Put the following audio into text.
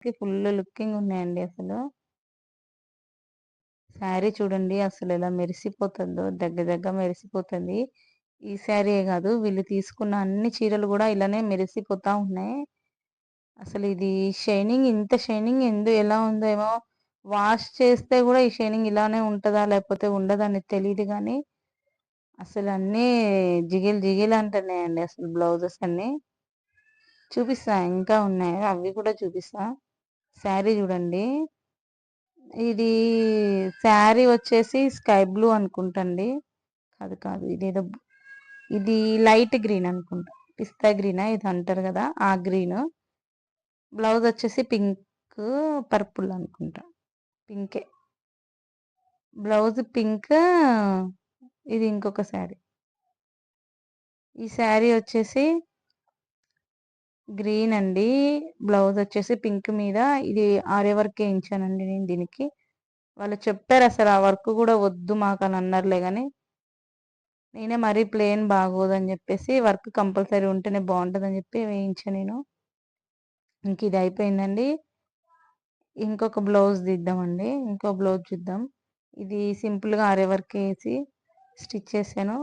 Full looking ఉన్నాయండి అసలు. శారీ చూడండి అసలెలా మెరిసిపోతుందో, దగ్గర దగ్గర మెరిసిపోతుంది. ఈ శారీయే గాదు, వీళ్ళు తీసుకున్న అన్ని చీరలు గూడా ఇలానే మెరిసిపోతా ఉన్నాయి. అసలు ఇది షైనింగ్, ఇంత షైనింగ్ ఎలా ఉందో ఏమో! వాష్ చేస్తే గూడా ఈ షైనింగ్ ఇలానే ఉంటదా? లేకపోతే ఉండదా అనేది తెలీదు గానీ, అసలన్నీ జిగేల్ జిగేల్ అంటున్నాయండి అసలు బ్లౌజెస్ అన్నీ. చూపిస్తా ఇంకా ఉన్నాయి. అవి కూడా చూపిస్తా. శారీ చూడండి. ఇది శారీ వచ్చేసి స్కై బ్లూ అనుకుంటండి. కాదు కాదు, ఇది లైట్ గ్రీన్ అనుకుంటా. పిస్తా గ్రీనా ఏదో అంటారు గదా! ఆ గ్రీను. బ్లౌజ్ వచ్చేసి పింక్, పర్పుల్ అనుకుంటా. పింకే. Blouse pink. ఇది ఇంకొక శారీ. ఈ శారీ వచ్చేసి గ్రీన్ అండి. బ్లౌజ్ వచ్చేసి పింక్ మీద ఇది ఆర్య వర్క్ ఏయించానండి నేను దీనికి. వాళ్ళు చెప్పారు అసలు ఆ వర్క్ గూడా వద్దు మాకని అన్నారులే గానీ, నేనే మరీ ప్లెయిన్ బాగోదని జెప్పేసి వర్క్ కంపల్సరీ ఉంటేనే బావుంటదని జెప్పి వేయించా నేను. ఇంక ఇది అయిపోయిందండి. ఇంకొక బ్లౌజ్ తీద్దామండి. ఇంకో బ్లౌజ్ చూద్దాం. ఇది సింపుల్‌గా ఆర్య వర్క్ ఏసి స్టిచ్ చేశాను.